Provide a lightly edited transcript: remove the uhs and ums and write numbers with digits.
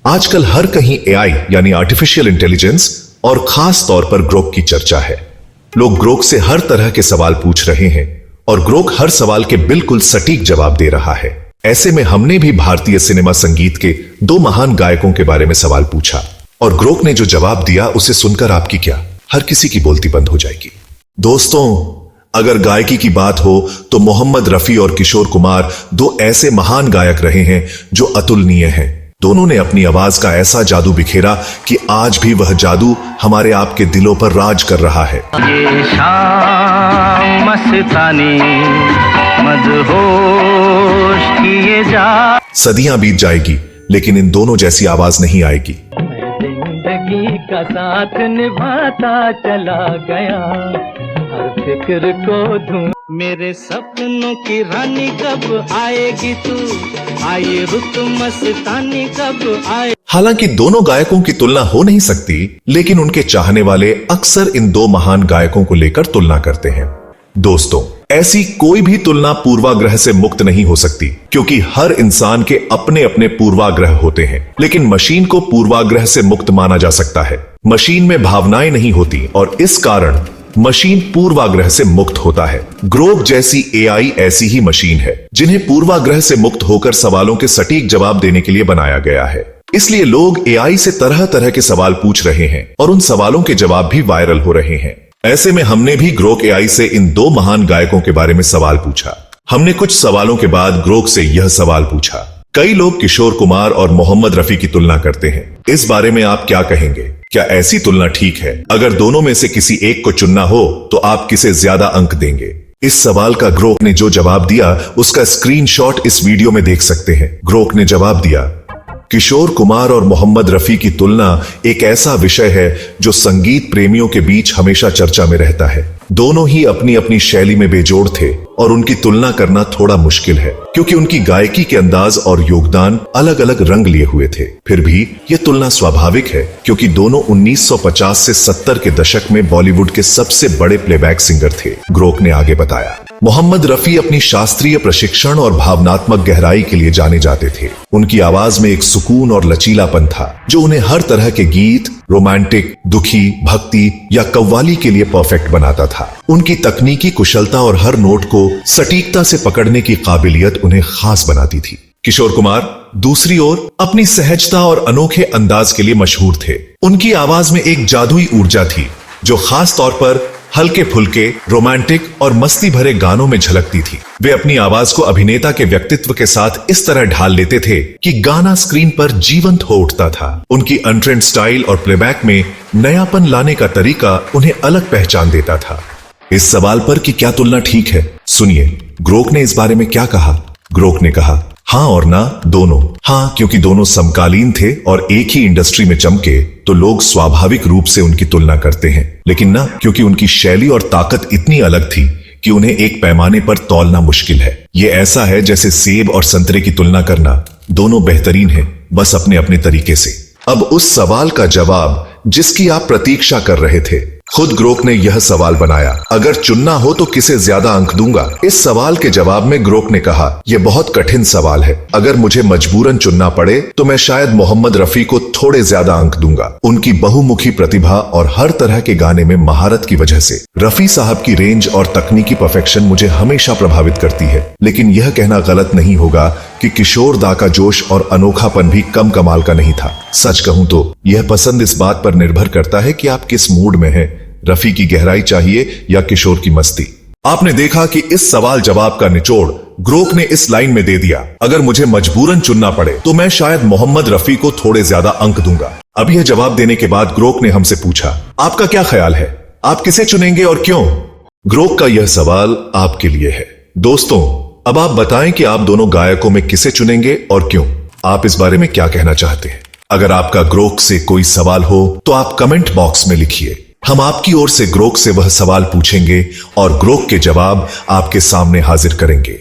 आजकल हर कहीं एआई यानी आर्टिफिशियल इंटेलिजेंस और खास तौर पर ग्रोक की चर्चा है। लोग ग्रोक से हर तरह के सवाल पूछ रहे हैं और ग्रोक हर सवाल के बिल्कुल सटीक जवाब दे रहा है। ऐसे में हमने भी भारतीय सिनेमा संगीत के दो महान गायकों के बारे में सवाल पूछा और ग्रोक ने जो जवाब दिया उसे सुनकर आपकी क्या हर किसी की बोलती बंद हो जाएगी। दोस्तों, अगर गायकी की बात हो तो मोहम्मद रफी और किशोर कुमार दो ऐसे महान गायक रहे हैं जो अतुलनीय हैं। दोनों ने अपनी आवाज का ऐसा जादू बिखेरा कि आज भी वह जादू हमारे आपके दिलों पर राज कर रहा है। ये शाम मस्तानी मदहोश किए जा। सदियां बीत जाएगी लेकिन इन दोनों जैसी आवाज नहीं आएगी। जिंदगी का साथ निभाता चला गया, हर फिक्र को धूम। मेरे सपनों की रानी कब आएगी तू, आई रुत मस्तानी कब आए। हालांकि दोनों गायकों की तुलना हो नहीं सकती, लेकिन उनके चाहने वाले अक्सर इन दो महान गायकों को लेकर तुलना करते हैं। दोस्तों, ऐसी कोई भी तुलना पूर्वाग्रह से मुक्त नहीं हो सकती, क्योंकि हर इंसान के अपने अपने पूर्वाग्रह होते हैं। लेकिन मशीन को पूर्वाग्रह से मुक्त माना जा सकता है। मशीन में भावनाएं नहीं होती और इस कारण मशीन पूर्वाग्रह से मुक्त होता है। ग्रोक जैसी एआई ऐसी ही मशीन है जिन्हें पूर्वाग्रह से मुक्त होकर सवालों के सटीक जवाब देने के लिए बनाया गया है। इसलिए लोग एआई से तरह तरह के सवाल पूछ रहे हैं और उन सवालों के जवाब भी वायरल हो रहे हैं। ऐसे में हमने भी ग्रोक एआई से इन दो महान गायकों के बारे में सवाल पूछा। हमने कुछ सवालों के बाद ग्रोक से यह सवाल पूछा। कई लोग किशोर कुमार और मोहम्मद रफी की तुलना करते हैं। इस बारे में आप क्या कहेंगे? क्या ऐसी तुलना ठीक है? अगर दोनों में से किसी एक को चुनना हो तो आप किसे ज्यादा अंक देंगे? इस सवाल का ग्रोक ने जो जवाब दिया उसका स्क्रीनशॉट इस वीडियो में देख सकते हैं। ग्रोक ने जवाब दिया, किशोर कुमार और मोहम्मद रफी की तुलना एक ऐसा विषय है जो संगीत प्रेमियों के बीच हमेशा चर्चा में रहता है। दोनों ही अपनी अपनी शैली में बेजोड़ थे और उनकी तुलना करना थोड़ा मुश्किल है, क्योंकि उनकी गायकी के अंदाज और योगदान अलग अलग रंग लिए हुए थे। फिर भी यह तुलना स्वाभाविक है, क्योंकि दोनों 1950 से 70 के दशक में बॉलीवुड के सबसे बड़े प्लेबैक सिंगर थे। ग्रोक ने आगे बताया, मोहम्मद रफी अपनी शास्त्रीय प्रशिक्षण और भावनात्मक गहराई के लिए जाने जाते थे। उनकी आवाज में एक सुकून और लचीलापन था जो उन्हें हर तरह के गीत, रोमांटिक, दुखी, भक्ति या कव्वाली के लिए परफेक्ट बनाता था। उनकी तकनीकी कुशलता और हर नोट को सटीकता से पकड़ने की काबिलियत उन्हें खास बनाती थी। किशोर कुमार दूसरी ओर अपनी सहजता और अनोखे अंदाज के लिए मशहूर थे। उनकी आवाज में एक जादुई ऊर्जा थी जो खास तौर पर हल्के फुल्के, रोमांटिक और मस्ती भरे गानों में झलकती थी। वे अपनी आवाज को अभिनेता के व्यक्तित्व के साथ इस तरह ढाल लेते थे कि गाना स्क्रीन पर जीवंत हो उठता था। उनकी अनट्रेंड स्टाइल और प्लेबैक में नयापन लाने का तरीका उन्हें अलग पहचान देता था। इस सवाल पर कि क्या तुलना ठीक है, सुनिए ग्रोक ने इस बारे में क्या कहा। ग्रोक ने कहा, हाँ और ना दोनों। हाँ, क्योंकि दोनों समकालीन थे और एक ही इंडस्ट्री में चमके तो लोग स्वाभाविक रूप से उनकी तुलना करते हैं। लेकिन ना, क्योंकि उनकी शैली और ताकत इतनी अलग थी कि उन्हें एक पैमाने पर तौलना मुश्किल है। ये ऐसा है जैसे सेब और संतरे की तुलना करना। दोनों बेहतरीन हैं, बस अपने अपने तरीके से। अब उस सवाल का जवाब जिसकी आप प्रतीक्षा कर रहे थे। खुद ग्रोक ने यह सवाल बनाया, अगर चुनना हो तो किसे ज्यादा अंक दूंगा। इस सवाल के जवाब में ग्रोक ने कहा, यह बहुत कठिन सवाल है। अगर मुझे मजबूरन चुनना पड़े तो मैं शायद मोहम्मद रफी को थोड़े ज्यादा अंक दूंगा। उनकी बहुमुखी प्रतिभा और हर तरह के गाने में महारत की वजह से रफी साहब की रेंज और तकनीकी परफेक्शन मुझे हमेशा प्रभावित करती है। लेकिन यह कहना गलत नहीं होगा कि किशोर दा का जोश और अनोखापन भी कम कमाल का नहीं था। सच कहूं तो यह पसंद इस बात पर निर्भर करता है कि आप किस मूड में हैं। रफी की गहराई चाहिए या किशोर की मस्ती। आपने देखा कि इस सवाल जवाब का निचोड़ ग्रोक ने इस लाइन में दे दिया, अगर मुझे मजबूरन चुनना पड़े तो मैं शायद मोहम्मद रफी को थोड़े ज्यादा अंक दूंगा। अब यह जवाब देने के बाद ग्रोक ने हमसे पूछा, आपका क्या ख्याल है, आप किसे चुनेंगे और क्यों? ग्रोक का यह सवाल आपके लिए है। दोस्तों, अब आप बताएं कि आप दोनों गायकों में किसे चुनेंगे और क्यों? आप इस बारे में क्या कहना चाहते हैं? अगर आपका ग्रोक से कोई सवाल हो तो आप कमेंट बॉक्स में लिखिए। हम आपकी ओर से ग्रोक से वह सवाल पूछेंगे और ग्रोक के जवाब आपके सामने हाजिर करेंगे।